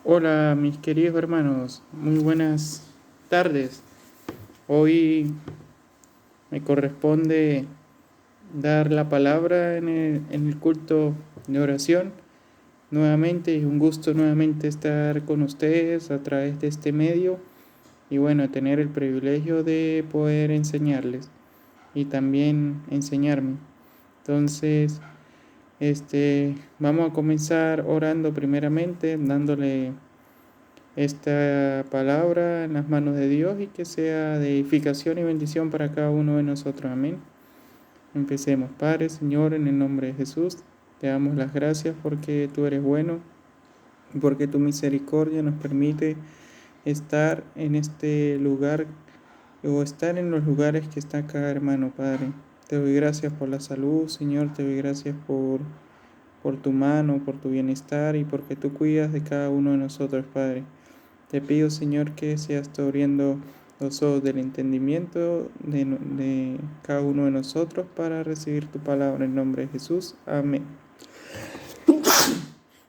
Hola mis queridos hermanos, muy buenas tardes. Hoy me corresponde dar la palabra en el culto de oración. Nuevamente es un gusto nuevamente estar con ustedes a través de este medio y bueno, tener el privilegio de poder enseñarles y también enseñarme. Entonces, vamos a comenzar orando primeramente, dándole esta palabra en las manos de Dios y que sea de edificación y bendición para cada uno de nosotros. Amén. Empecemos. Padre, Señor, en el nombre de Jesús, te damos las gracias porque tú eres bueno y porque tu misericordia nos permite estar en este lugar o estar en los lugares que está acá, hermano, Padre. Te doy gracias por la salud, Señor, te doy gracias por tu mano, por tu bienestar y porque tú cuidas de cada uno de nosotros, Padre. Te pido, Señor, que seas tú abriendo los ojos del entendimiento de cada uno de nosotros para recibir tu palabra en nombre de Jesús. Amén.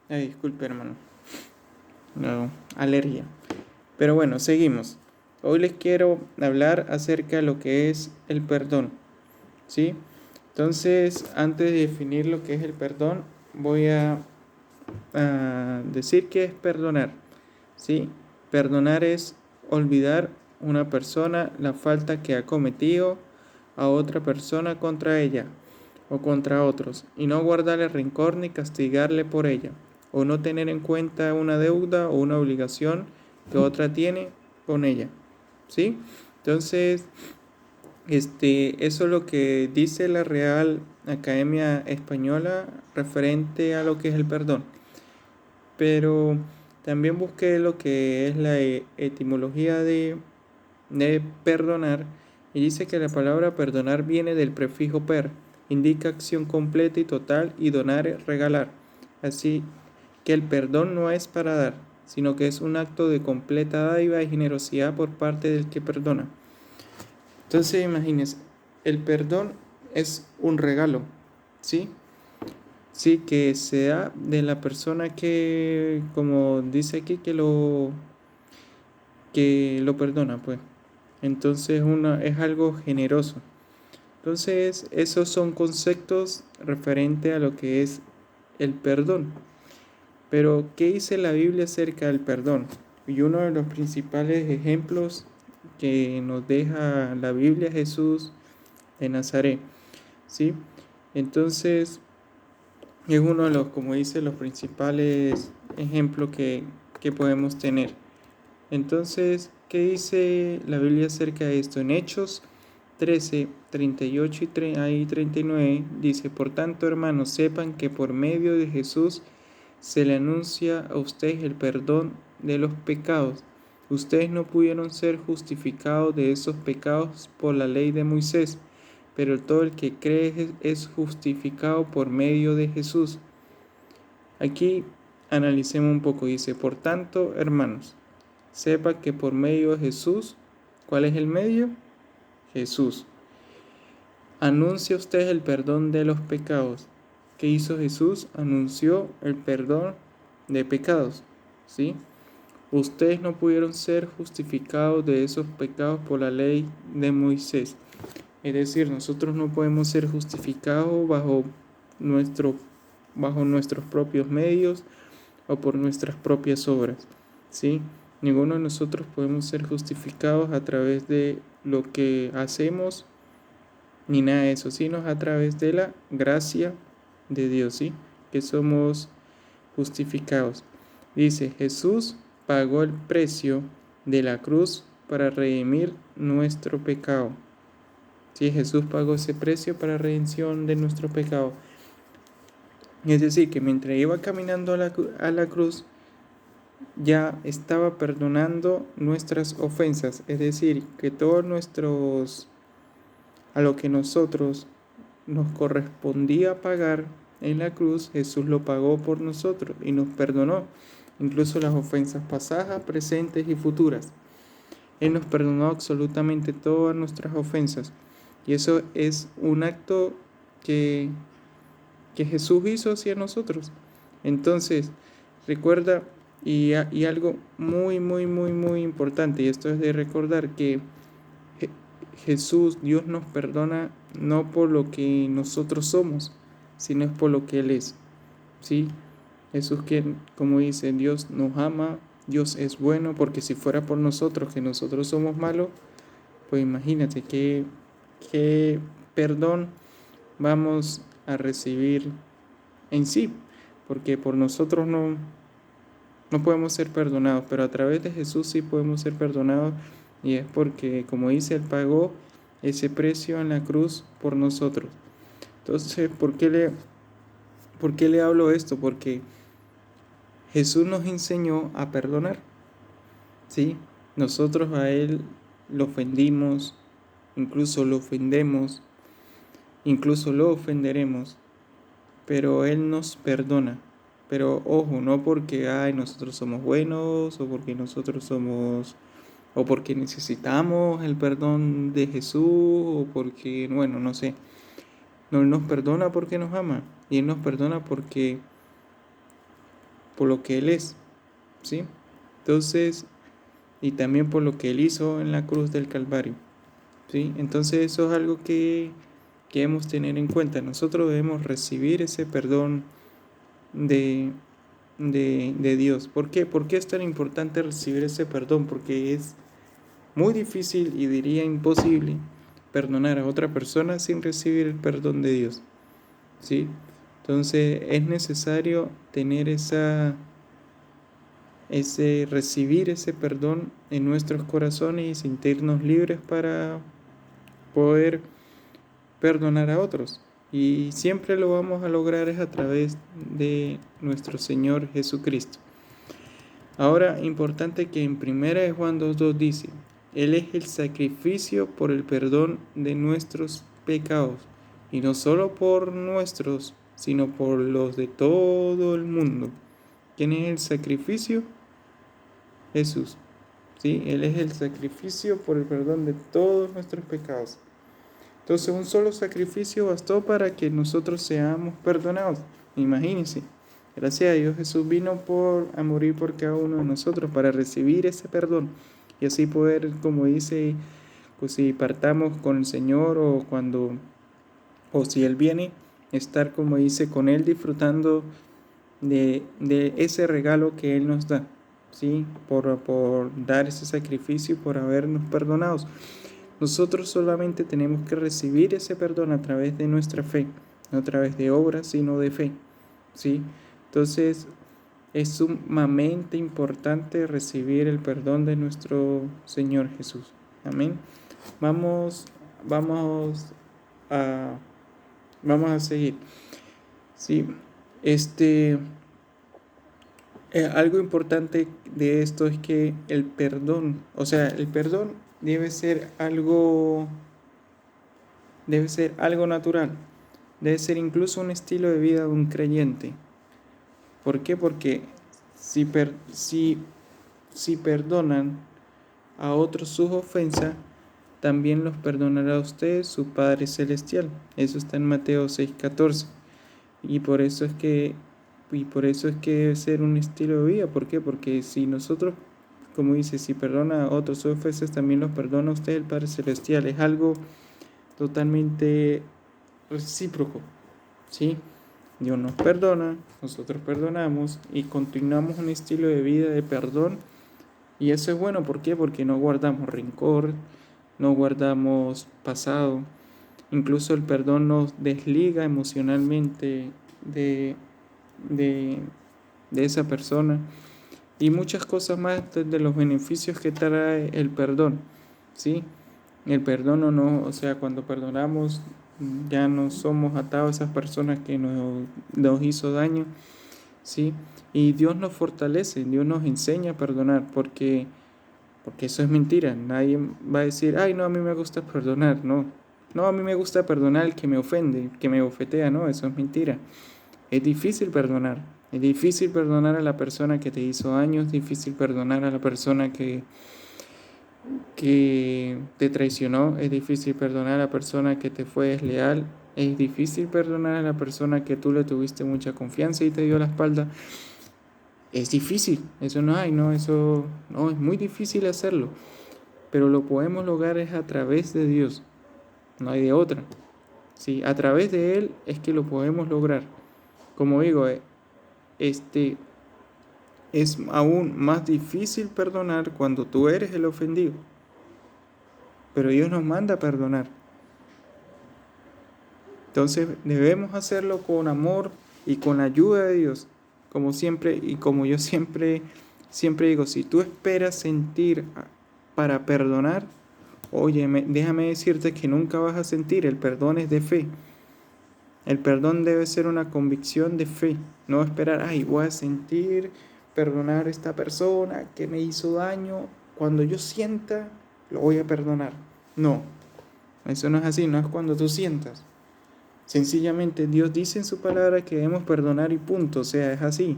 Ay, disculpe, hermano. No, alergia. Pero bueno, seguimos. Hoy les quiero hablar acerca de lo que es el perdón. ¿Sí? Entonces, antes de definir lo que es el perdón, voy a decir qué es perdonar. ¿Sí? Perdonar es olvidar una persona la falta que ha cometido a otra persona contra ella o contra otros, y no guardarle rencor ni castigarle por ella, o no tener en cuenta una deuda o una obligación que otra tiene con ella. ¿Sí? Entonces, eso es lo que dice la Real Academia Española referente a lo que es el perdón. Pero también busqué lo que es la etimología de perdonar y dice que la palabra perdonar viene del prefijo per, indica acción completa y total, y donar es regalar. Así que el perdón no es para dar, sino que es un acto de completa dádiva y generosidad por parte del que perdona. Entonces imagínense, el perdón es un regalo, ¿sí? Sí, que sea de la persona que, como dice aquí, que lo perdona, pues. Entonces es algo generoso. Entonces, esos son conceptos referentes a lo que es el perdón. Pero, ¿qué dice la Biblia acerca del perdón? Y uno de los principales ejemplos que nos deja la Biblia, Jesús de Nazaret, ¿sí? Entonces, es uno de los, como dice, los principales ejemplos que podemos tener. Entonces, ¿qué dice la Biblia acerca de esto? En Hechos 13, 38 y 39 dice: por tanto, hermanos, sepan que por medio de Jesús se le anuncia a ustedes el perdón de los pecados. Ustedes no pudieron ser justificados de esos pecados por la ley de Moisés, pero todo el que cree es justificado por medio de Jesús. Aquí analicemos un poco. Dice: por tanto, hermanos, sepa que por medio de Jesús, ¿cuál es el medio? Jesús. Anuncia usted el perdón de los pecados. ¿Qué hizo Jesús? Anunció el perdón de pecados, ¿sí? Ustedes no pudieron ser justificados de esos pecados por la ley de Moisés. Es decir, nosotros no podemos ser justificados nuestro, bajo nuestros propios medios o por nuestras propias obras, ¿sí? Ninguno de nosotros podemos ser justificados a través de lo que hacemos ni nada de eso, sino a través de la gracia de Dios, ¿sí? Que somos justificados. Dice: Jesús pagó el precio de la cruz para redimir nuestro pecado. Sí, Jesús pagó ese precio para redención de nuestro pecado. Es decir, que mientras iba caminando a la cruz, ya estaba perdonando nuestras ofensas. Es decir, que a lo que nosotros nos correspondía pagar en la cruz, Jesús lo pagó por nosotros y nos perdonó, incluso las ofensas pasadas, presentes y futuras. Él nos perdonó absolutamente todas nuestras ofensas. Y eso es un acto que Jesús hizo hacia nosotros. Entonces, recuerda Y algo muy, muy, muy, muy importante, y esto es de recordar que Je- Jesús, Dios nos perdona no por lo que nosotros somos, sino es por lo que Él es. ¿Sí? Jesús, quien, como dice, Dios nos ama, Dios es bueno, porque si fuera por nosotros, que nosotros somos malos, pues imagínate qué perdón vamos a recibir en sí, porque por nosotros no podemos ser perdonados, pero a través de Jesús sí podemos ser perdonados, y es porque, como dice, Él pagó ese precio en la cruz por nosotros. Entonces, por qué le hablo esto? Porque Jesús nos enseñó a perdonar, ¿sí? Nosotros a Él lo ofendimos, incluso lo ofendemos, incluso lo ofenderemos, pero Él nos perdona. Pero ojo, no porque nosotros somos buenos o porque nosotros somos o porque necesitamos el perdón de Jesús o porque, bueno, no sé. No, Él nos perdona porque nos ama y Él nos perdona porque por lo que Él es, ¿sí? Entonces, y también por lo que Él hizo en la cruz del Calvario, ¿sí? Entonces eso es algo que debemos tener en cuenta. Nosotros debemos recibir ese perdón de, de Dios. ¿Por qué? ¿Por qué es tan importante recibir ese perdón? Porque es muy difícil y diría imposible perdonar a otra persona sin recibir el perdón de Dios, ¿sí? Entonces es necesario tener recibir ese perdón en nuestros corazones y sentirnos libres para poder perdonar a otros. Y siempre lo vamos a lograr es a través de nuestro Señor Jesucristo. Ahora, importante que en 1 Juan 2:2 dice, Él es el sacrificio por el perdón de nuestros pecados, y no solo por nuestros, sino por los de todo el mundo. ¿Quién es el sacrificio? Jesús. ¿Sí? Él es el sacrificio por el perdón de todos nuestros pecados. Entonces un solo sacrificio bastó para que nosotros seamos perdonados. Imagínense. Gracias a Dios Jesús vino a morir por cada uno de nosotros para recibir ese perdón y así poder, como dice, pues si partamos con el Señor o si Él viene, estar como dice con Él disfrutando de ese regalo que Él nos da, ¿sí? Por dar ese sacrificio y por habernos perdonados. Nosotros solamente tenemos que recibir ese perdón a través de nuestra fe, no a través de obras, sino de fe, ¿sí? Entonces, es sumamente importante recibir el perdón de nuestro Señor Jesús. Amén. Vamos, vamos a, vamos a seguir. Sí, este, algo importante de esto es que el perdón, o sea, el perdón debe ser algo natural, debe ser incluso un estilo de vida de un creyente. ¿Por qué? Porque si perdonan a otros sus ofensas, también los perdonará a ustedes su Padre Celestial. Eso está en Mateo 6:14. Y por eso es que, y por eso es que debe ser un estilo de vida. ¿Por qué? Porque si nosotros, como dice, si perdona a otros sus ofensas, también los perdona a usted el Padre Celestial. Es algo totalmente recíproco, ¿sí? Dios nos perdona, nosotros perdonamos y continuamos un estilo de vida de perdón. Y eso es bueno, ¿por qué? Porque no guardamos rencor, no guardamos pasado. Incluso el perdón nos desliga emocionalmente de, de, de esa persona. Y muchas cosas más de los beneficios que trae el perdón, ¿sí? El perdón o sea, cuando perdonamos ya no somos atados a esas personas que nos hizo daño, ¿sí? Y Dios nos fortalece, Dios nos enseña a perdonar, porque eso es mentira. Nadie va a decir, ay, no, a mí me gusta perdonar, no. No, a mí me gusta perdonar al que me ofende, que me bofetea, no, eso es mentira. Es difícil perdonar. Es difícil perdonar a la persona que te hizo daño, es difícil perdonar a la persona que te traicionó, es difícil perdonar a la persona que te fue desleal, es difícil perdonar a la persona que tú le tuviste mucha confianza y te dio la espalda. Es difícil, eso no hay, no, eso no, es muy difícil hacerlo, pero lo podemos lograr es a través de Dios, no hay de otra. Sí, a través de Él es que lo podemos lograr. Como digo, este es aún más difícil perdonar cuando tú eres el ofendido, pero Dios nos manda a perdonar. Entonces debemos hacerlo con amor y con la ayuda de Dios, como siempre y como yo siempre digo, si tú esperas sentir para perdonar, oye, déjame decirte que nunca vas a sentir, el perdón es de fe. El perdón debe ser una convicción de fe, no esperar, ay, voy a sentir, perdonar a esta persona que me hizo daño, cuando yo sienta, lo voy a perdonar. No, eso no es así, no es cuando tú sientas. Sencillamente Dios dice en su palabra que debemos perdonar y punto, o sea, es así.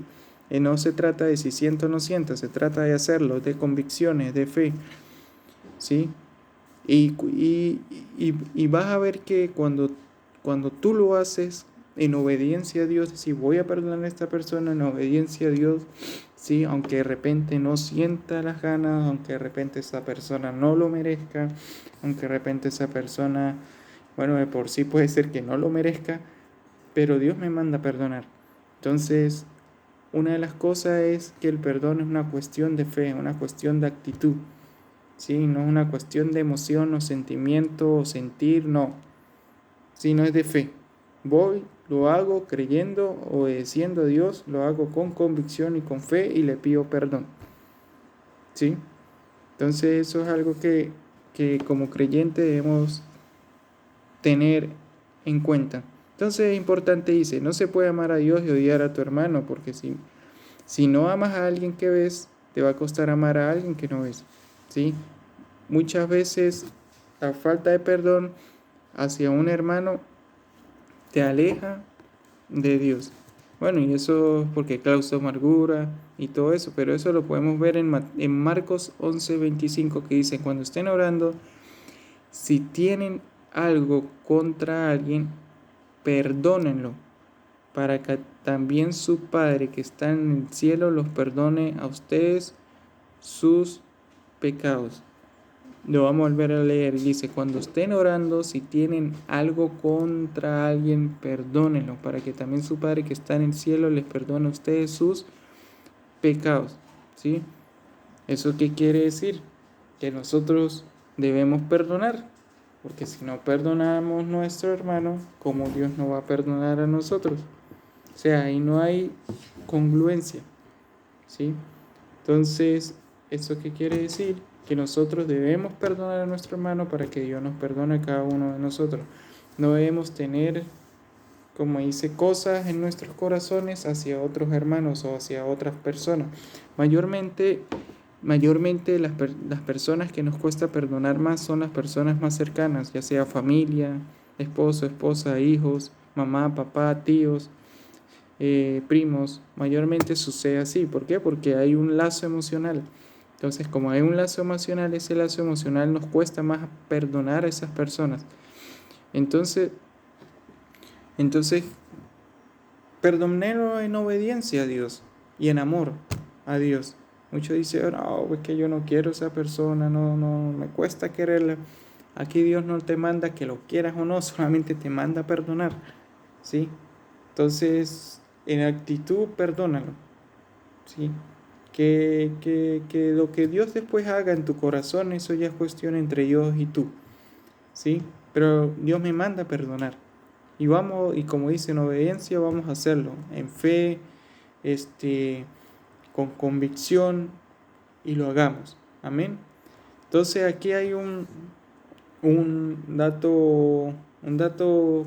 No se trata de si siento o no siento, se trata de hacerlo, de convicciones, de fe, ¿sí? Y vas a ver que cuando tú lo haces en obediencia a Dios, si voy a perdonar a esta persona en obediencia a Dios, ¿sí? Aunque de repente no sienta las ganas, aunque de repente esa persona no lo merezca, aunque de repente esa persona, bueno, de por sí puede ser que no lo merezca, pero Dios me manda a perdonar. Entonces, una de las cosas es que el perdón es una cuestión de fe, una cuestión de actitud. ¿Sí? No es una cuestión de emoción o sentimiento o sentir, no, sino es de fe. Voy, lo hago creyendo, obedeciendo a Dios, lo hago con convicción y con fe y le pido perdón. ¿Sí? Entonces eso es algo que como creyente debemos tener en cuenta. Entonces es importante, dice, no se puede amar a Dios y odiar a tu hermano, porque si no amas a alguien que ves, te va a costar amar a alguien que no ves. ¿Sí? Muchas veces la falta de perdón hacia un hermano te aleja de Dios. Bueno, y eso porque causa amargura y todo eso, pero eso lo podemos ver en Marcos 11:25 que dice, cuando estén orando, si tienen algo contra alguien, perdónenlo, para que también su Padre que está en el cielo los perdone a ustedes sus pecados. Lo vamos a volver a leer. Dice, cuando estén orando, si tienen algo contra alguien, perdónenlo, para que también su Padre que está en el cielo les perdone a ustedes sus pecados. ¿Sí? ¿Eso qué quiere decir? Que nosotros debemos perdonar, porque si no perdonamos a nuestro hermano, ¿cómo Dios nos va a perdonar a nosotros? O sea, ahí no hay congruencia. ¿Sí? Entonces, ¿eso qué quiere decir? Que nosotros debemos perdonar a nuestro hermano para que Dios nos perdone a cada uno de nosotros. No debemos tener, como dice, cosas en nuestros corazones hacia otros hermanos o hacia otras personas. Mayormente las personas que nos cuesta perdonar más son las personas más cercanas, ya sea familia, esposo, esposa, hijos, mamá, papá, tíos, primos. Mayormente sucede así. ¿Por qué? Porque hay un lazo emocional. Entonces, como hay un lazo emocional, ese lazo emocional nos cuesta más perdonar a esas personas. Entonces, entonces perdonemos en obediencia a Dios y en amor a Dios. Muchos dicen, no, es que yo no quiero a esa persona, no, me cuesta quererla. Aquí Dios no te manda que lo quieras o no, solamente te manda a perdonar. ¿Sí? Entonces, en actitud, perdónalo. ¿Sí? Que lo que Dios después haga en tu corazón, eso ya es cuestión entre Dios y tú. ¿Sí? Pero Dios me manda a perdonar. Y vamos, y como dice, en obediencia vamos a hacerlo, en fe, con convicción, y lo hagamos. Amén. Entonces aquí hay un dato, un dato,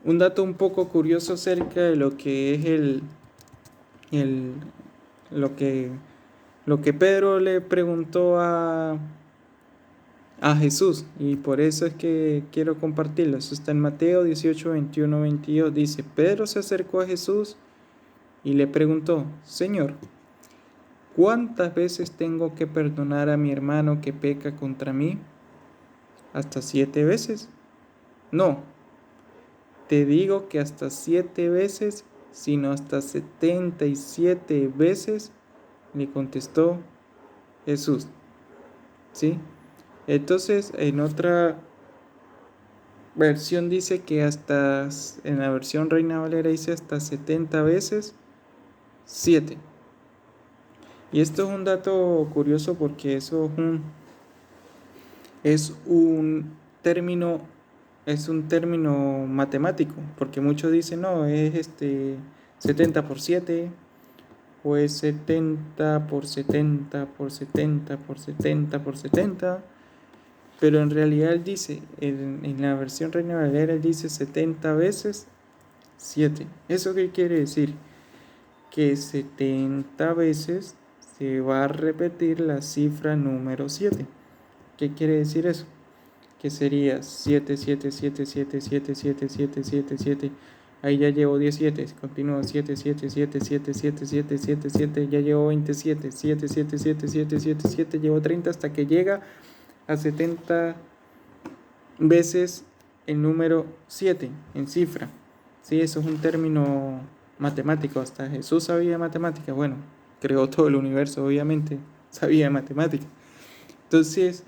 un dato un poco curioso acerca de lo que es el lo que, lo que Pedro le preguntó a Jesús, y por eso es que quiero compartirlo. Eso está en Mateo 18, 21, 22. Dice, Pedro se acercó a Jesús y le preguntó, Señor, ¿cuántas veces tengo que perdonar a mi hermano que peca contra mí? ¿Hasta 7 veces? No, te digo que hasta 7 veces sino hasta 77 veces, le contestó Jesús. ¿Sí? Entonces, en otra versión dice que en la versión Reina Valera dice hasta 70 veces 7. Y esto es un dato curioso porque eso término, es un término matemático, porque muchos dicen, no, es 70 por 7, o es 70 por 70 por 70 por 70 por 70, pero en realidad él dice, en la versión Reina Valera, él dice 70 veces 7. ¿Eso qué quiere decir? Que 70 veces se va a repetir la cifra número 7. ¿Qué quiere decir eso? Que sería 7 7 7 7 7 7 7 7 7. Ahí ya llevo 17. Continúo 7 7 7 7 7 7 7 7. Ya llevo 27. 7 7 7 7 7 7. Llevo 30 hasta que llega a 70 veces el número 7 en cifra. Sí, eso es un término matemático. Hasta Jesús sabía de matemáticas. Bueno, creó todo el universo, obviamente. Sabía de matemáticas. Entonces,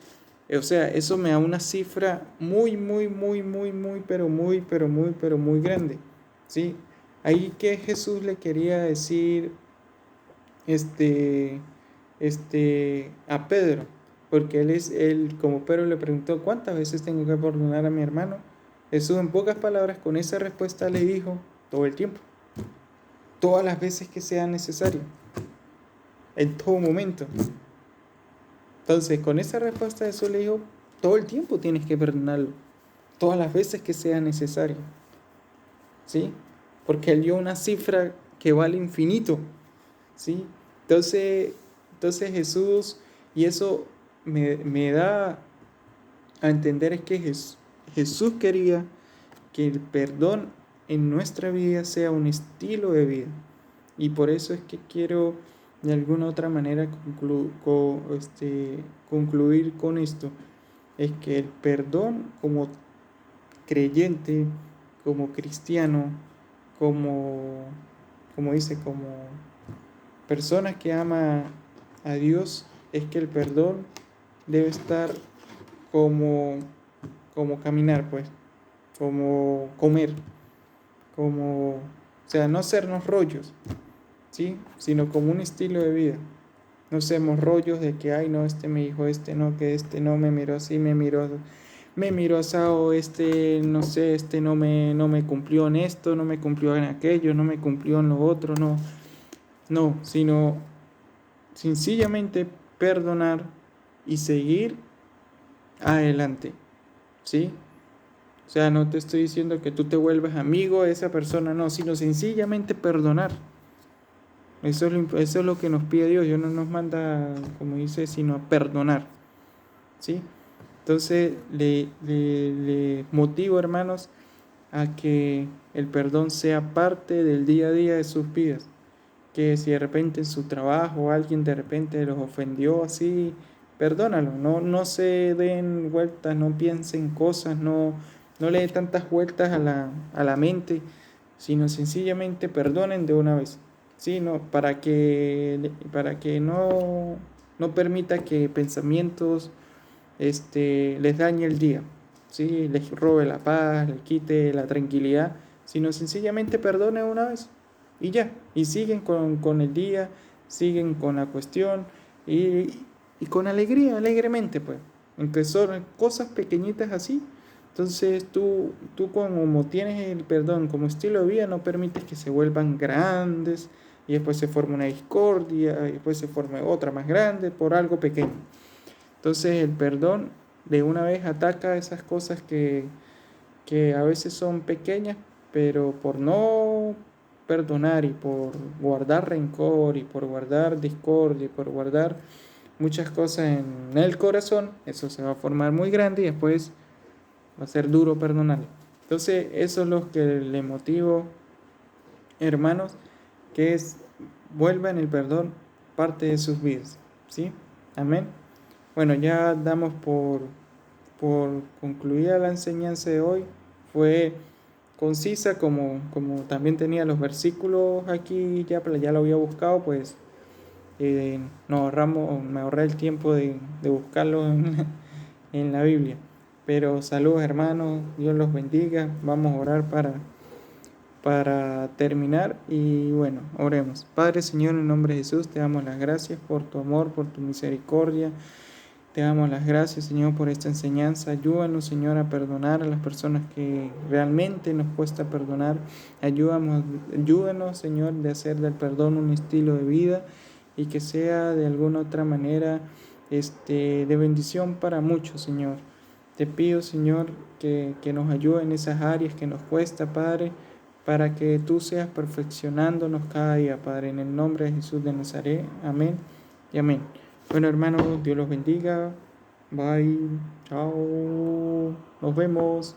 o sea, eso me da una cifra muy, muy, muy, muy, muy, pero muy grande. ¿Sí? Ahí que Jesús le quería decir este, a Pedro, porque él, como Pedro le preguntó, ¿cuántas veces tengo que perdonar a mi hermano? Jesús en pocas palabras, con esa respuesta le dijo, todo el tiempo, todas las veces que sea necesario, en todo momento. Entonces, con esa respuesta Jesús le dijo, todo el tiempo tienes que perdonarlo, todas las veces que sea necesario, ¿sí? Porque él dio una cifra que vale infinito, ¿sí? Entonces, Jesús, y eso me da a entender es que Jesús quería que el perdón en nuestra vida sea un estilo de vida. Y por eso es que quiero de alguna otra manera concluir con esto. Es que el perdón como creyente, como cristiano, como, como persona que ama a Dios, es que el perdón debe estar como, como caminar, pues, como comer, o sea, no sernos rollos, ¿sí? Sino como un estilo de vida. No seamos rollos de que, ay, no, este me dijo, este no, que este no me miró así, me miró asado, no sé, no me cumplió en esto, no me cumplió en aquello, no me cumplió en lo otro, no, no, sino sencillamente perdonar y seguir adelante, ¿sí? O sea, no te estoy diciendo que tú te vuelvas amigo de esa persona, no, sino sencillamente perdonar. Eso es lo que nos pide Dios. Dios no nos manda, como dice, sino a perdonar, ¿sí? Entonces, le motivo, hermanos, a que el perdón sea parte del día a día de sus vidas. Que si de repente en su trabajo alguien de repente los ofendió así, perdónalo, no se den vueltas, no piensen cosas, no le den tantas vueltas a la mente, sino sencillamente perdonen de una vez, ¿sí? No, para que no permita que pensamientos les dañe el día, ¿sí? Les robe la paz, les quite la tranquilidad, sino sencillamente perdone una vez y ya, y siguen con el día, siguen con la cuestión y con alegría, alegremente, pues, aunque son cosas pequeñitas así. Entonces tú como tienes el perdón como estilo de vida, no permites que se vuelvan grandes y después se forma una discordia y después se forme otra más grande por algo pequeño. Entonces el perdón de una vez ataca esas cosas que a veces son pequeñas, pero por no perdonar y por guardar rencor y por guardar discordia y por guardar muchas cosas en el corazón, eso se va a formar muy grande y después va a ser duro perdonarlo. Entonces eso es lo que le motivo, hermanos, que es vuelvan el perdón parte de sus vidas, ¿sí? Amén. Bueno, ya damos por concluida la enseñanza de hoy. Fue concisa, como también tenía los versículos aquí, ya lo había buscado, pues me ahorré el tiempo de buscarlo en la Biblia. Pero saludos hermanos, Dios los bendiga. Vamos a orar para terminar y bueno, oremos. Padre Señor, en nombre de Jesús, te damos las gracias por tu amor, por tu misericordia. Te damos las gracias, Señor, por esta enseñanza. Ayúdanos, Señor, a perdonar a las personas que realmente nos cuesta perdonar. Ayúdanos, Señor, de hacer del perdón un estilo de vida y que sea de alguna otra manera de bendición para muchos, Señor. Te pido, Señor, que nos ayude en esas áreas que nos cuesta, Padre, para que tú seas perfeccionándonos cada día, Padre, en el nombre de Jesús de Nazaret. Amén y amén. Bueno, hermanos, Dios los bendiga. Bye. Chao. Nos vemos.